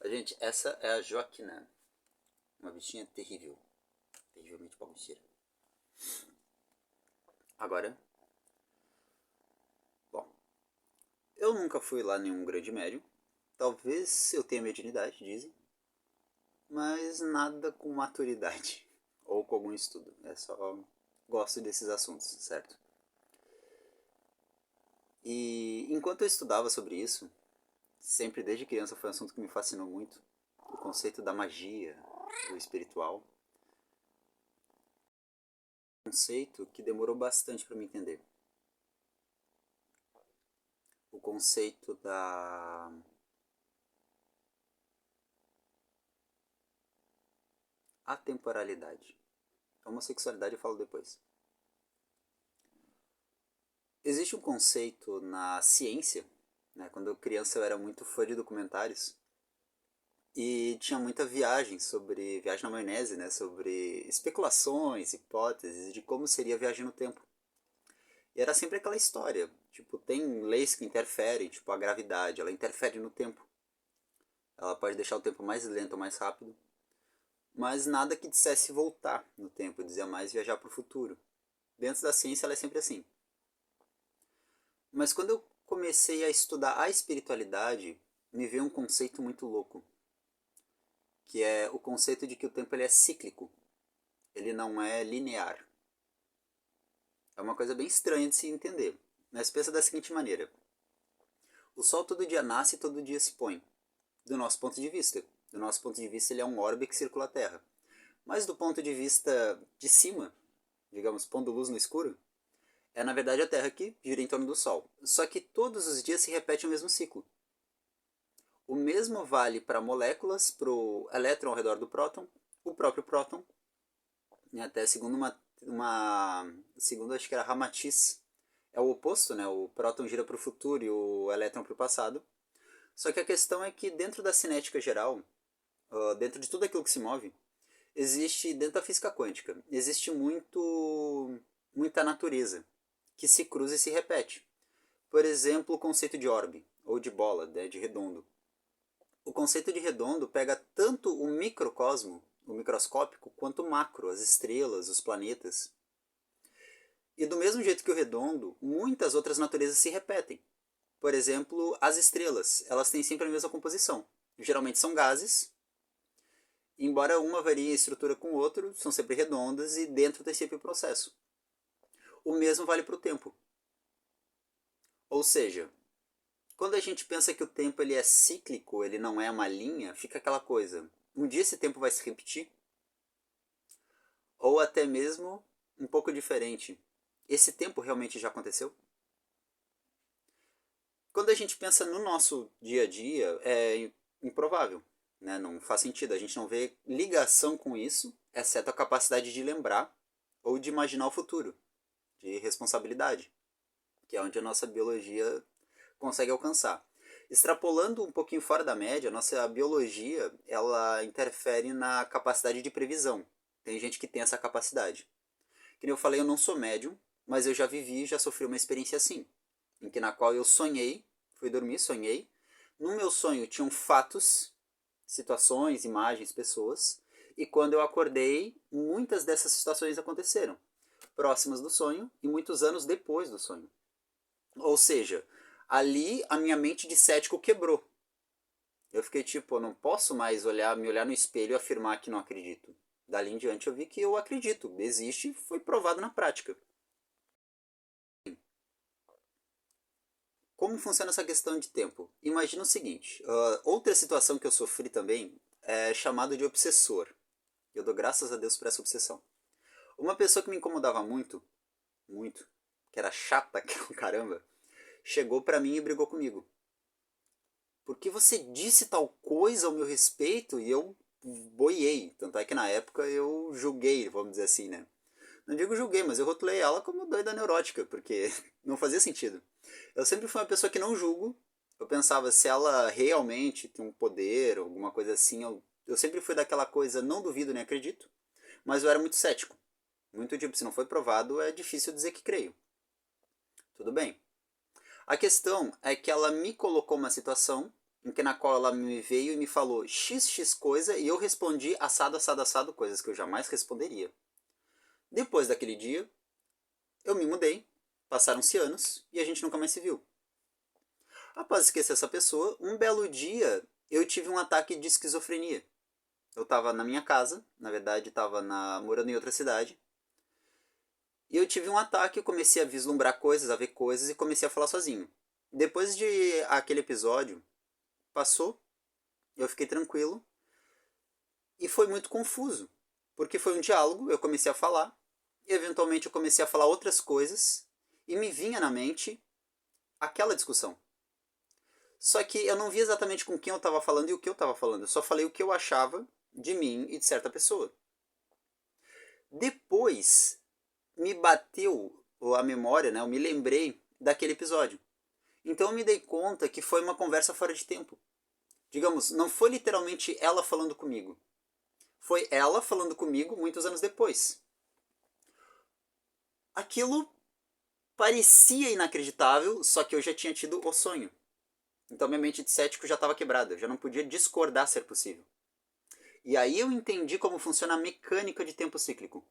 Gente, essa é a Joaquina. Uma bichinha terrível. Terrivelmente bagunceira. Agora, bom, eu nunca fui lá nenhum grande médium. Talvez eu tenha mediunidade, dizem. Mas nada com maturidade. Ou com algum estudo. É só gosto desses assuntos, certo? E enquanto eu estudava sobre isso, sempre desde criança foi um assunto que me fascinou muito. O conceito da magia, o espiritual. Um conceito que demorou bastante para me entender. O conceito da atemporalidade. A homossexualidade eu falo depois. Existe um conceito na ciência, né? Quando eu criança eu era muito fã de documentários e tinha muita viagem na maionese, né? Sobre especulações, hipóteses de como seria a viagem no tempo. E era sempre aquela história, tipo, tem leis que interferem, tipo a gravidade, ela interfere no tempo. Ela pode deixar o tempo mais lento ou mais rápido, mas nada que dissesse voltar no tempo, dizia mais viajar para o futuro. Dentro da ciência ela é sempre assim. Mas quando eu comecei a estudar a espiritualidade, me veio um conceito muito louco, que é o conceito de que o tempo ele é cíclico, ele não é linear. É uma coisa bem estranha de se entender, mas pensa da seguinte maneira: o Sol todo dia nasce e todo dia se põe, do nosso ponto de vista. Do nosso ponto de vista ele é um orbe que circula a Terra. Mas do ponto de vista de cima, digamos, pondo luz no escuro, é na verdade a Terra que gira em torno do Sol. Só que todos os dias se repete o mesmo ciclo. O mesmo vale para moléculas, para o elétron ao redor do próton, o próprio próton, né, até segundo acho que era Ramatiz, é o oposto, né? O próton gira para o futuro e o elétron para o passado. Só que a questão é que dentro da cinética geral, dentro de tudo aquilo que se move, existe, dentro da física quântica, existe muita natureza que se cruza e se repete. Por exemplo, o conceito de orbe, ou de bola, né, de redondo. O conceito de redondo pega tanto o microcosmo, o microscópico, quanto o macro, as estrelas, os planetas. E do mesmo jeito que o redondo, muitas outras naturezas se repetem. Por exemplo, as estrelas, elas têm sempre a mesma composição. Geralmente são gases, embora uma varie em estrutura com o outro, são sempre redondas e dentro tem sempre o processo. O mesmo vale para o tempo. Ou seja, quando a gente pensa que o tempo ele é cíclico, ele não é uma linha, fica aquela coisa. Um dia esse tempo vai se repetir, ou até mesmo um pouco diferente. Esse tempo realmente já aconteceu? Quando a gente pensa no nosso dia a dia, é improvável, né? Não faz sentido, a gente não vê ligação com isso, exceto a capacidade de lembrar ou de imaginar o futuro, de responsabilidade, que é onde a nossa biologia consegue alcançar. Extrapolando um pouquinho fora da média, a nossa biologia ela interfere na capacidade de previsão. Tem gente que tem essa capacidade. Que nem eu falei, eu não sou médium, mas eu já vivi, já sofri uma experiência assim, em que na qual eu sonhei, fui dormir, sonhei. No meu sonho tinham fatos, situações, imagens, pessoas, e quando eu acordei, muitas dessas situações aconteceram, próximas do sonho e muitos anos depois do sonho. Ou seja, ali a minha mente de cético quebrou. Eu fiquei tipo, eu não posso mais me olhar no espelho e afirmar que não acredito. Dali em diante eu vi que eu acredito, existe e foi provado na prática. Como funciona essa questão de tempo? Imagina o seguinte, outra situação que eu sofri também é chamado de obsessor. Eu dou graças a Deus por essa obsessão. Uma pessoa que me incomodava muito, muito, que era chata que é um caramba, chegou pra mim e brigou comigo. Porque você disse tal coisa ao meu respeito e eu boiei. Tanto é que na época eu julguei, vamos dizer assim, né? Não digo julguei, mas eu rotulei ela como doida neurótica, porque não fazia sentido. Eu sempre fui uma pessoa que não julgo. Eu pensava, se ela realmente tem um poder, alguma coisa assim, eu sempre fui daquela coisa, não duvido nem acredito, mas eu era muito cético. Muito tipo, se não foi provado, é difícil dizer que creio. Tudo bem. A questão é que ela me colocou uma situação na qual ela me veio e me falou x coisa e eu respondi assado, assado, assado, coisas que eu jamais responderia. Depois daquele dia, eu me mudei, passaram-se anos e a gente nunca mais se viu. Após esquecer essa pessoa, um belo dia eu tive um ataque de esquizofrenia. Eu estava na minha casa, na verdade estava morando em outra cidade, e eu tive um ataque, eu comecei a vislumbrar coisas, a ver coisas e comecei a falar sozinho. Depois de aquele episódio, passou, eu fiquei tranquilo e foi muito confuso, porque foi um diálogo, eu comecei a falar, e eventualmente eu comecei a falar outras coisas e me vinha na mente aquela discussão. Só que eu não vi exatamente com quem eu estava falando e o que eu estava falando, eu só falei o que eu achava de mim e de certa pessoa. Depois me bateu a memória, né? Eu me lembrei daquele episódio. Então eu me dei conta que foi uma conversa fora de tempo. Digamos, não foi literalmente ela falando comigo. Foi ela falando comigo muitos anos depois. Aquilo parecia inacreditável, só que eu já tinha tido o sonho. Então minha mente de cético já estava quebrada, eu já não podia discordar ser possível. E aí eu entendi como funciona a mecânica de tempo cíclico.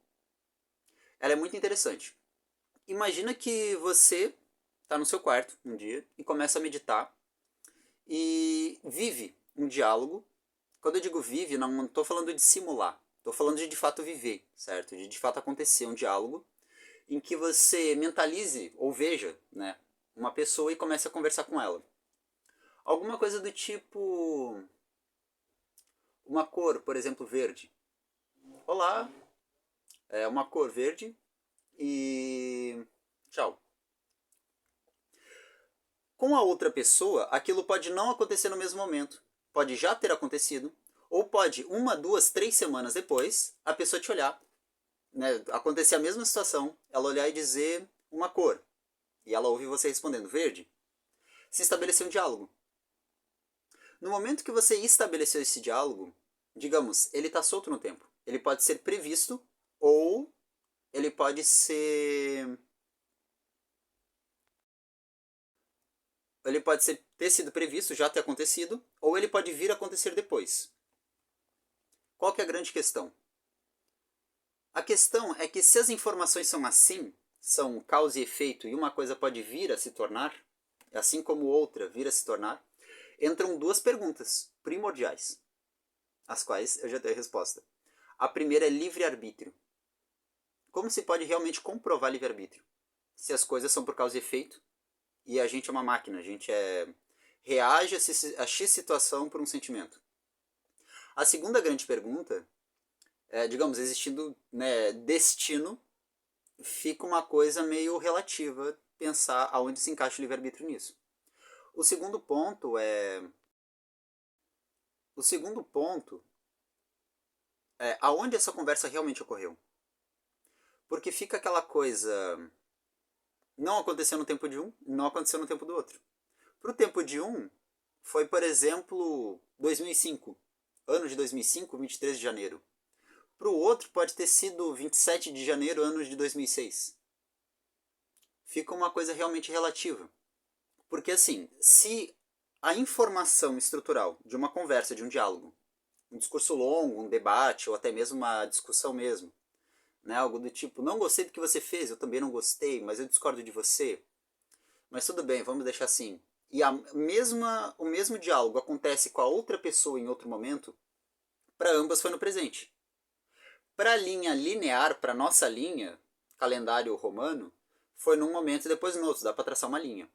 Ela é muito interessante. Imagina que você está no seu quarto um dia e começa a meditar e vive um diálogo. Quando eu digo vive, não estou falando de simular. Estou falando de fato viver, certo? De fato acontecer um diálogo em que você mentalize ou veja, né, uma pessoa e comece a conversar com ela. Alguma coisa do tipo uma cor, por exemplo, verde. Olá, é uma cor verde e tchau. Com a outra pessoa, aquilo pode não acontecer no mesmo momento. Pode já ter acontecido. Ou pode, 1, 2, 3 semanas depois, a pessoa te olhar, né, acontecer a mesma situação, ela olhar e dizer uma cor. E ela ouve você respondendo verde. Se estabelecer um diálogo. No momento que você estabeleceu esse diálogo, digamos, ele está solto no tempo. Ele pode ser previsto ou ele pode ser... Ele pode ter sido previsto, já ter acontecido, ou ele pode vir a acontecer depois. Qual que é a grande questão? A questão é que se as informações são assim, são causa e efeito, e uma coisa pode vir a se tornar, assim como outra vir a se tornar, entram duas perguntas primordiais, as quais eu já tenho a resposta. A primeira é livre-arbítrio. Como se pode realmente comprovar livre-arbítrio? Se as coisas são por causa e efeito, e a gente é uma máquina, a gente reage a X situação por um sentimento. A segunda grande pergunta é, digamos, existindo, né, destino, fica uma coisa meio relativa pensar aonde se encaixa o livre-arbítrio nisso. O segundo ponto é aonde essa conversa realmente ocorreu. Porque fica aquela coisa, não aconteceu no tempo de um, não aconteceu no tempo do outro. Para o tempo de um, foi, por exemplo, 2005. Ano de 2005, 23 de janeiro. Para o outro, pode ter sido 27 de janeiro, ano de 2006. Fica uma coisa realmente relativa. Porque, assim, se a informação estrutural de uma conversa, de um diálogo, um discurso longo, um debate, ou até mesmo uma discussão mesmo, né, algo do tipo, não gostei do que você fez, eu também não gostei, mas eu discordo de você, mas tudo bem, vamos deixar assim. E o mesmo diálogo acontece com a outra pessoa em outro momento, para ambas foi no presente. Para a linha linear, para a nossa linha, calendário romano, foi num momento e depois no outro, dá para traçar uma linha.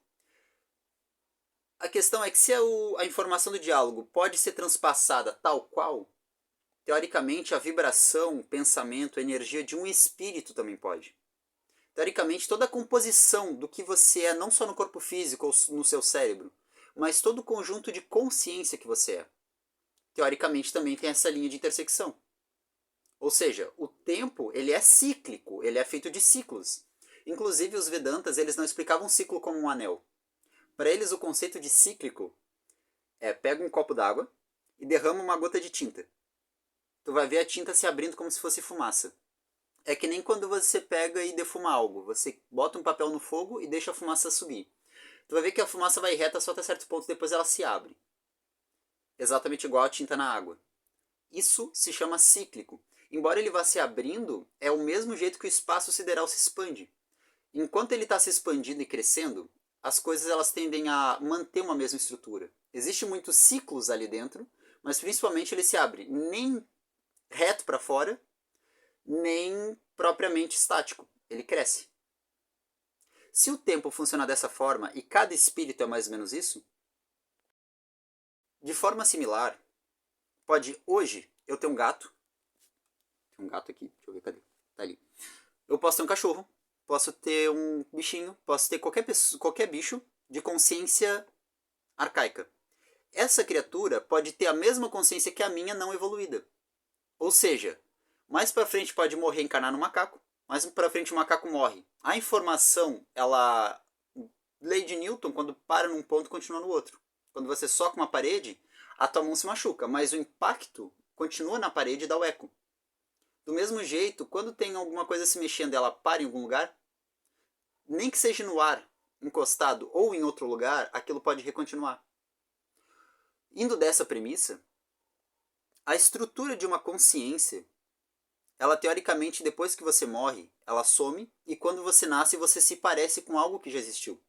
A questão é que se a informação do diálogo pode ser transpassada tal qual, teoricamente a vibração, o pensamento, a energia de um espírito também pode. Teoricamente toda a composição do que você é, não só no corpo físico ou no seu cérebro, mas todo o conjunto de consciência que você é, teoricamente também tem essa linha de intersecção. Ou seja, o tempo ele é cíclico, ele é feito de ciclos. Inclusive os Vedantas eles não explicavam um ciclo como um anel. Para eles o conceito de cíclico é pega um copo d'água e derrama uma gota de tinta. Tu vai ver a tinta se abrindo como se fosse fumaça. É que nem quando você pega e defuma algo. Você bota um papel no fogo e deixa a fumaça subir. Tu vai ver que a fumaça vai reta só até certo ponto, depois ela se abre. exatamente igual a tinta na água. Isso se chama cíclico. Embora ele vá se abrindo, é o mesmo jeito que o espaço sideral se expande. Enquanto ele está se expandindo e crescendo, as coisas elas tendem a manter uma mesma estrutura. Existem muitos ciclos ali dentro, mas principalmente ele se abre nem reto para fora, nem propriamente estático. Ele cresce. Se o tempo funcionar dessa forma e cada espírito é mais ou menos isso, de forma similar, pode hoje eu ter um gato. Tem um gato aqui, deixa eu ver, cadê? Tá ali. Eu posso ter um cachorro, posso ter um bichinho, posso ter qualquer bicho de consciência arcaica. Essa criatura pode ter a mesma consciência que a minha não evoluída. Ou seja, mais pra frente pode morrer e encarnar no macaco, mais pra frente o macaco morre. A informação, ela... Lei de Newton, quando para num ponto, continua no outro. Quando você soca uma parede, a tua mão se machuca, mas o impacto continua na parede e dá o eco. Do mesmo jeito, quando tem alguma coisa se mexendo e ela para em algum lugar, nem que seja no ar, encostado ou em outro lugar, aquilo pode recontinuar. Indo dessa premissa, a estrutura de uma consciência, ela teoricamente, depois que você morre, ela some, e quando você nasce, você se parece com algo que já existiu.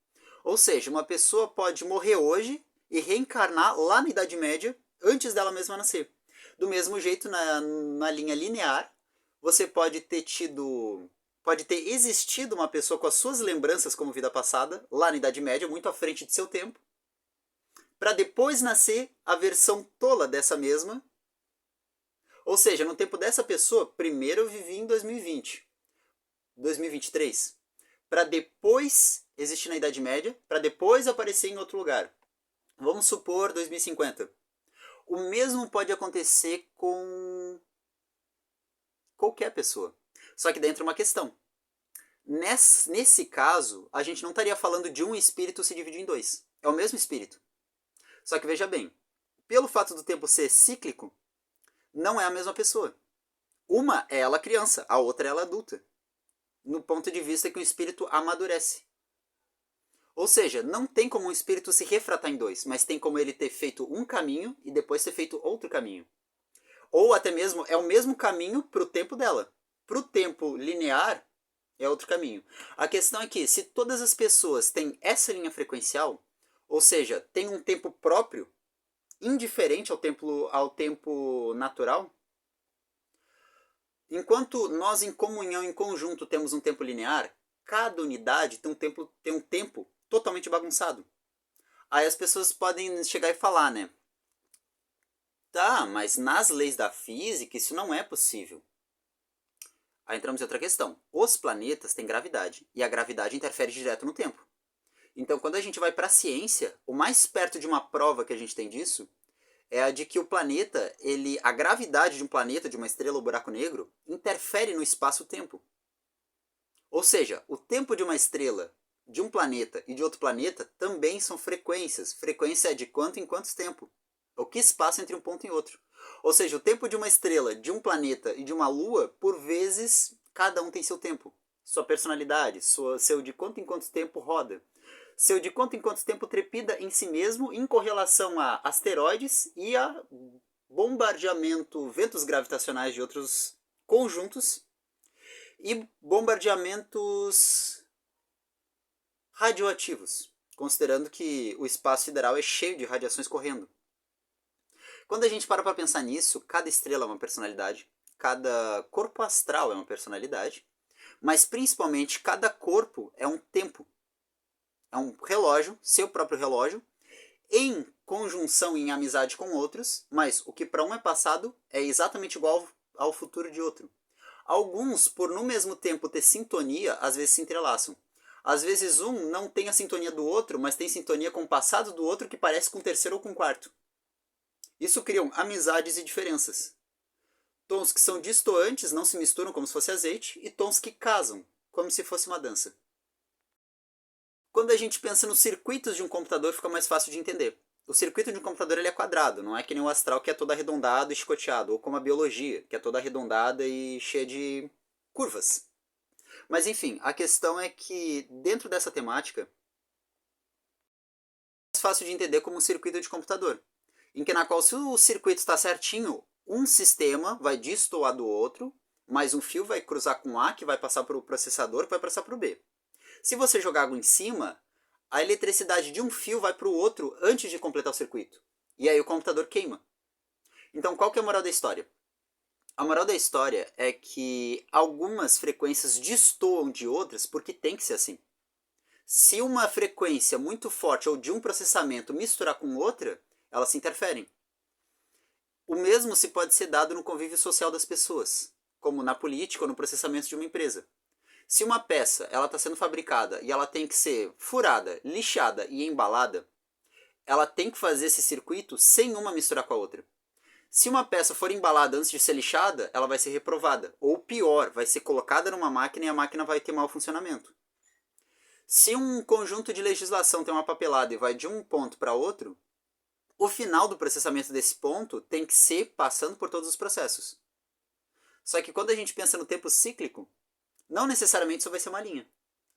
Ou seja, uma pessoa pode morrer hoje e reencarnar lá na Idade Média, antes dela mesma nascer. Do mesmo jeito, na linha linear, você pode ter existido uma pessoa com as suas lembranças como vida passada, lá na Idade Média, muito à frente de seu tempo, para depois nascer a versão tola dessa mesma. Ou seja, no tempo dessa pessoa, primeiro eu vivi em 2020, 2023, para depois existir na Idade Média, para depois aparecer em outro lugar. Vamos supor 2050. O mesmo pode acontecer com qualquer pessoa. Só que dentro uma questão. Nesse caso, a gente não estaria falando de um espírito se dividir em dois. É o mesmo espírito. Só que veja bem, pelo fato do tempo ser cíclico, não é a mesma pessoa. Uma é ela criança, a outra é ela adulta. No ponto de vista que o espírito amadurece. Ou seja, não tem como um espírito se refratar em dois, mas tem como ele ter feito um caminho e depois ter feito outro caminho. Ou até mesmo é o mesmo caminho para o tempo dela. Para o tempo linear, é outro caminho. A questão é que se todas as pessoas têm essa linha frequencial, ou seja, tem um tempo próprio, indiferente ao tempo natural, enquanto nós em comunhão, em conjunto, temos um tempo linear, cada unidade tem um tempo totalmente bagunçado. Aí as pessoas podem chegar e falar, né? Tá, mas nas leis da física isso não é possível. Aí entramos em outra questão. Os planetas têm gravidade, e a gravidade interfere direto no tempo. Então, quando a gente vai para a ciência, o mais perto de uma prova que a gente tem disso é a de que o planeta, a gravidade de um planeta, de uma estrela ou buraco negro, interfere no espaço-tempo. Ou seja, o tempo de uma estrela, de um planeta e de outro planeta também são frequências. Frequência é de quanto em quanto tempo. O que se passa entre um ponto e outro. Ou seja, o tempo de uma estrela, de um planeta e de uma lua, por vezes, cada um tem seu tempo. Sua personalidade, seu de quanto em quanto tempo roda. Seu de quanto em quanto tempo trepida em si mesmo em correlação a asteroides e a bombardeamento, ventos gravitacionais de outros conjuntos e bombardeamentos radioativos, considerando que o espaço sideral é cheio de radiações correndo. Quando a gente para pensar nisso, cada estrela é uma personalidade, cada corpo astral é uma personalidade, mas principalmente cada corpo é um tempo. É um relógio, seu próprio relógio, em conjunção, em amizade com outros, mas o que para um é passado é exatamente igual ao futuro de outro. Alguns, por no mesmo tempo ter sintonia, às vezes se entrelaçam. Às vezes um não tem a sintonia do outro, mas tem sintonia com o passado do outro que parece com o terceiro ou com o quarto. Isso criam amizades e diferenças. Tons que são distoantes não se misturam como se fosse azeite, e tons que casam, como se fosse uma dança. Quando a gente pensa nos circuitos de um computador, fica mais fácil de entender. O circuito de um computador ele é quadrado, não é que nem o astral que é todo arredondado e chicoteado, ou como a biologia, que é toda arredondada e cheia de curvas. Mas enfim, a questão é que dentro dessa temática, é mais fácil de entender como um circuito de computador. em que na qual se o circuito está certinho, um sistema vai destoar do outro, mas um fio vai cruzar com A, que vai passar para o processador, que vai passar para o B. Se você jogar água em cima, a eletricidade de um fio vai para o outro antes de completar o circuito. E aí o computador queima. Então qual que é a moral da história? A moral da história é que algumas frequências destoam de outras porque tem que ser assim. Se uma frequência muito forte ou de um processamento misturar com outra, elas se interferem. O mesmo se pode ser dado no convívio social das pessoas, como na política ou no processamento de uma empresa. Se uma peça ela está sendo fabricada e ela tem que ser furada, lixada e embalada, ela tem que fazer esse circuito sem uma misturar com a outra. Se uma peça for embalada antes de ser lixada, ela vai ser reprovada. Ou pior, vai ser colocada numa máquina e a máquina vai ter mau funcionamento. Se um conjunto de legislação tem uma papelada e vai de um ponto para outro, o final do processamento desse ponto tem que ser passando por todos os processos. Só que quando a gente pensa no tempo cíclico, não necessariamente isso vai ser uma linha.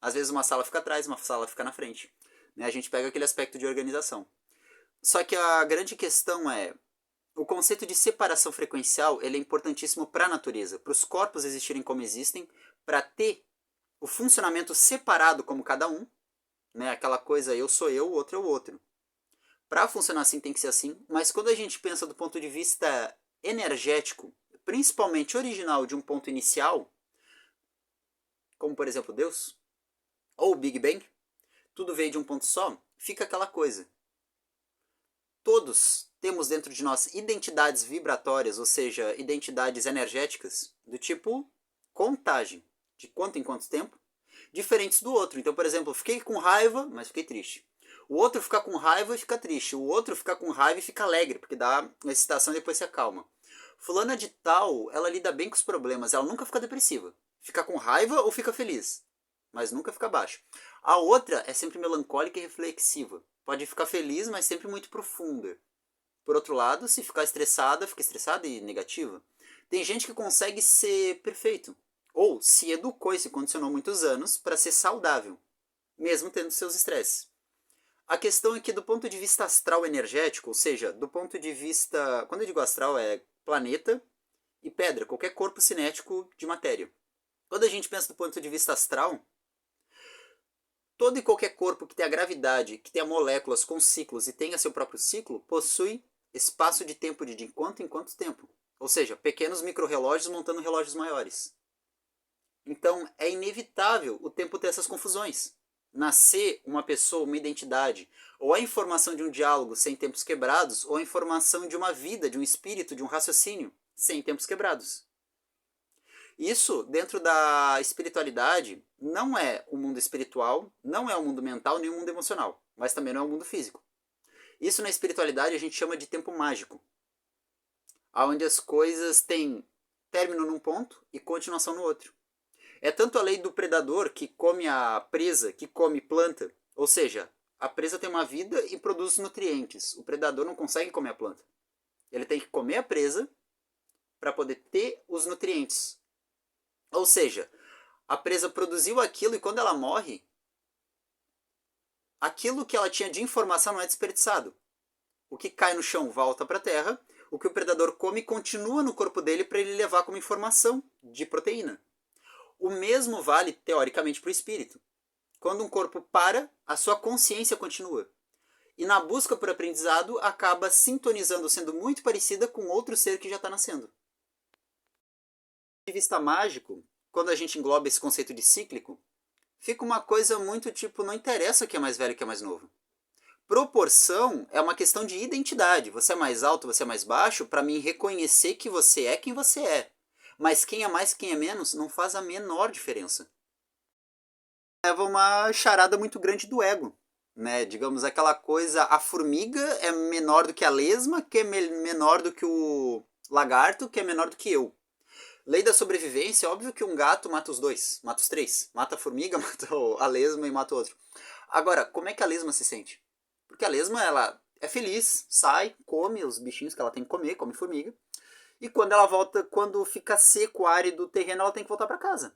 Às vezes uma sala fica atrás, uma sala fica na frente. A gente pega aquele aspecto de organização. Só que a grande questão é, o conceito de separação frequencial ele é importantíssimo para a natureza, para os corpos existirem como existem, para ter o funcionamento separado como cada um, né? Aquela coisa eu sou eu, o outro é o outro. Para funcionar assim tem que ser assim, mas quando a gente pensa do ponto de vista energético, principalmente original de um ponto inicial, como por exemplo Deus, ou o Big Bang, tudo veio de um ponto só, fica aquela coisa. Todos temos dentro de nós identidades vibratórias, ou seja, identidades energéticas, do tipo contagem, de quanto em quanto tempo, diferentes do outro. Então, por exemplo, eu fiquei com raiva, mas fiquei triste. O outro fica com raiva e fica triste. O outro fica com raiva e fica alegre, porque dá uma excitação e depois se acalma. Fulana de tal, ela lida bem com os problemas, ela nunca fica depressiva. Fica com raiva ou fica feliz, mas nunca fica baixa. A outra é sempre melancólica e reflexiva. Pode ficar feliz, mas sempre muito profunda. Por outro lado, se ficar estressada, fica estressada e negativa. Tem gente que consegue ser perfeito, ou se educou e se condicionou muitos anos para ser saudável, mesmo tendo seus estresses. A questão é que do ponto de vista astral energético, ou seja, do ponto de vista, quando eu digo astral é planeta e pedra, qualquer corpo cinético de matéria. Quando a gente pensa do ponto de vista astral, todo e qualquer corpo que tenha gravidade, que tenha moléculas com ciclos e tenha seu próprio ciclo, possui espaço de tempo de enquanto em quanto tempo. Ou seja, pequenos microrrelógios montando relógios maiores. Então, é inevitável o tempo ter essas confusões. Nascer uma pessoa, uma identidade, ou a informação de um diálogo sem tempos quebrados, ou a informação de uma vida, de um espírito, de um raciocínio sem tempos quebrados. Isso, dentro da espiritualidade, não é o mundo espiritual, não é o mundo mental, nem o mundo emocional, mas também não é o mundo físico. Isso na espiritualidade a gente chama de tempo mágico, onde as coisas têm término num ponto e continuação no outro. É tanto a lei do predador que come a presa, que come planta, ou seja, a presa tem uma vida e produz nutrientes. O predador não consegue comer a planta. Ele tem que comer a presa para poder ter os nutrientes. Ou seja, a presa produziu aquilo e quando ela morre, aquilo que ela tinha de informação não é desperdiçado. O que cai no chão volta para a terra, o que o predador come continua no corpo dele para ele levar como informação de proteína. O mesmo vale, teoricamente, para o espírito. Quando um corpo para, a sua consciência continua. E na busca por aprendizado, acaba sintonizando, sendo muito parecida com outro ser que já está nascendo. De vista mágico, quando a gente engloba esse conceito de cíclico, fica uma coisa muito tipo, não interessa quem é mais velho e quem é mais novo. Proporção é uma questão de identidade. Você é mais alto, você é mais baixo, para mim reconhecer que você é quem você é. Mas quem é mais, quem é menos, não faz a menor diferença. Leva uma charada muito grande do ego. Né? Digamos, aquela coisa, a formiga é menor do que a lesma, que é menor do que o lagarto, que é menor do que eu. Lei da sobrevivência, óbvio que um gato mata os dois, mata os três. Mata a formiga, mata a lesma e mata o outro. Agora, como é que a lesma se sente? Porque a lesma, ela é feliz, sai, come os bichinhos que ela tem que comer, come formiga. E quando ela volta, quando fica seco, árido o terreno, ela tem que voltar para casa.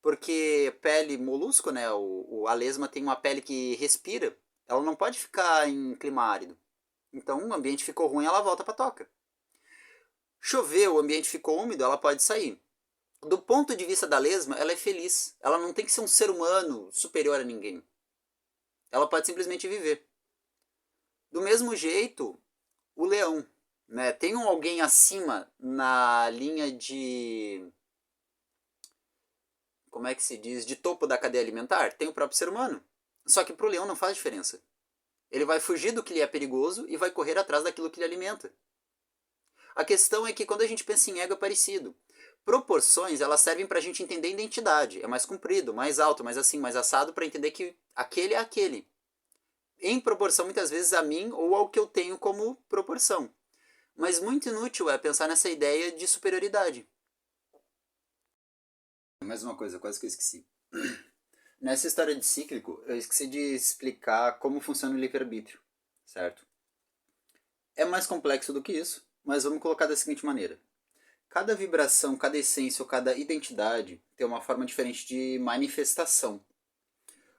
Porque pele molusco, né? A lesma tem uma pele que respira. Ela não pode ficar em clima árido. Então o ambiente ficou ruim, ela volta para a toca. Choveu, o ambiente ficou úmido, ela pode sair. Do ponto de vista da lesma, ela é feliz. Ela não tem que ser um ser humano superior a ninguém. Ela pode simplesmente viver. Do mesmo jeito, o leão. Né? Tem alguém acima na linha de... Como é que se diz? De topo da cadeia alimentar? Tem o próprio ser humano. Só que para o leão não faz diferença. Ele vai fugir do que lhe é perigoso e vai correr atrás daquilo que lhe alimenta. A questão é que quando a gente pensa em ego é parecido. Proporções, elas servem para a gente entender a identidade. É mais comprido, mais alto, mais assim, mais assado, para entender que aquele é aquele. Em proporção, muitas vezes, a mim ou ao que eu tenho como proporção. Mas muito inútil é pensar nessa ideia de superioridade. Mais uma coisa, quase que eu esqueci. Nessa história de cíclico, eu esqueci de explicar como funciona o livre-arbítrio, certo? É mais complexo do que isso, mas vamos colocar da seguinte maneira. Cada vibração, cada essência ou cada identidade tem uma forma diferente de manifestação.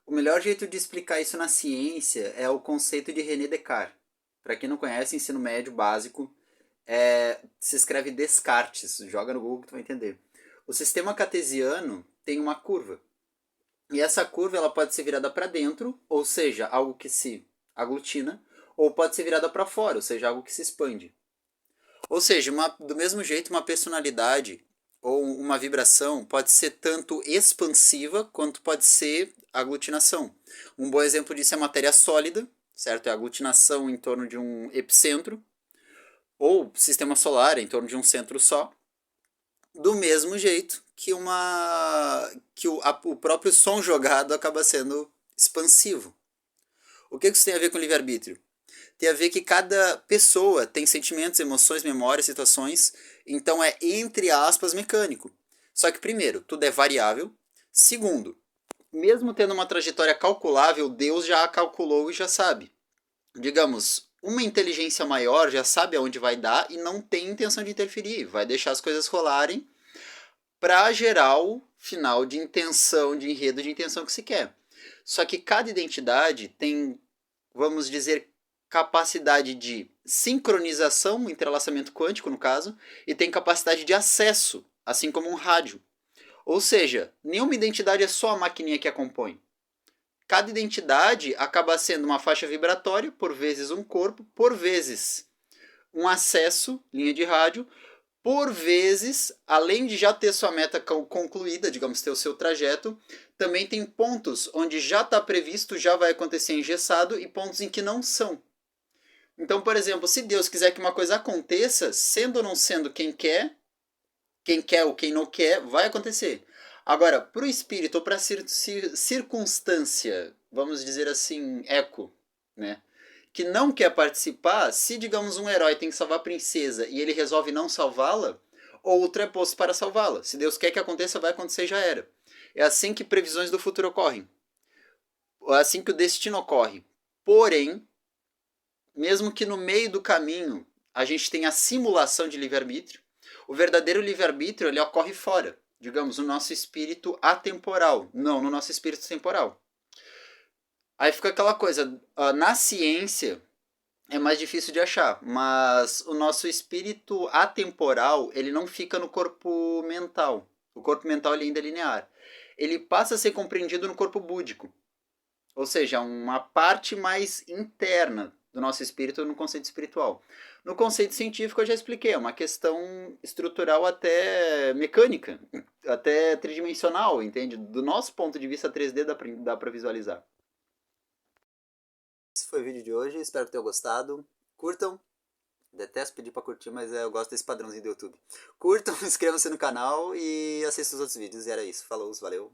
O melhor jeito de explicar isso na ciência é o conceito de René Descartes. Para quem não conhece, ensino médio básico, se escreve Descartes, joga no Google que tu vai entender. O sistema cartesiano tem uma curva. E essa curva ela pode ser virada para dentro, ou seja, algo que se aglutina, ou pode ser virada para fora, ou seja, algo que se expande. Ou seja, do mesmo jeito, uma personalidade ou uma vibração pode ser tanto expansiva quanto pode ser aglutinação. Um bom exemplo disso é a matéria sólida, certo? É a aglutinação em torno de um epicentro, ou sistema solar em torno de um centro só. Do mesmo jeito que o próprio som jogado acaba sendo expansivo. O que isso tem a ver com livre-arbítrio? Tem a ver que cada pessoa tem sentimentos, emoções, memórias, situações, então é, entre aspas, mecânico. Só que, primeiro, tudo é variável. Segundo, mesmo tendo uma trajetória calculável, Deus já a calculou e já sabe. Digamos, uma inteligência maior já sabe aonde vai dar e não tem intenção de interferir, vai deixar as coisas rolarem para gerar o final de intenção, de enredo de intenção que se quer. Só que cada identidade tem, vamos dizer, capacidade de sincronização, entrelaçamento quântico no caso, e tem capacidade de acesso, assim como um rádio. Ou seja, nenhuma identidade é só a maquininha que a compõe. Cada identidade acaba sendo uma faixa vibratória, por vezes um corpo, por vezes um acesso, linha de rádio, por vezes, além de já ter sua meta concluída, digamos, ter o seu trajeto, também tem pontos onde já está previsto, já vai acontecer engessado, e pontos em que não são. Então, por exemplo, se Deus quiser que uma coisa aconteça, sendo ou não sendo quem quer ou quem não quer, vai acontecer. Agora, para o espírito ou para a circunstância, vamos dizer assim, eco, né? Que não quer participar, se, digamos, um herói tem que salvar a princesa e ele resolve não salvá-la, outro é posto para salvá-la. Se Deus quer que aconteça, vai acontecer e já era. É assim que previsões do futuro ocorrem. É assim que o destino ocorre. Porém, mesmo que no meio do caminho a gente tenha a simulação de livre-arbítrio, o verdadeiro livre-arbítrio ele ocorre fora. Digamos, no nosso espírito atemporal, não no nosso espírito temporal. Aí fica aquela coisa, na ciência é mais difícil de achar, mas o nosso espírito atemporal, ele não fica no corpo mental. O corpo mental ele ainda é linear. Ele passa a ser compreendido no corpo búdico. Ou seja, uma parte mais interna do nosso espírito no conceito espiritual. No conceito científico eu já expliquei, é uma questão estrutural até mecânica, até tridimensional, entende? Do nosso ponto de vista 3D dá pra visualizar. Esse foi o vídeo de hoje, espero que tenham gostado. Curtam, detesto pedir pra curtir, mas eu gosto desse padrãozinho do YouTube. Curtam, inscrevam-se no canal e assistam os outros vídeos. E era isso, falou, valeu.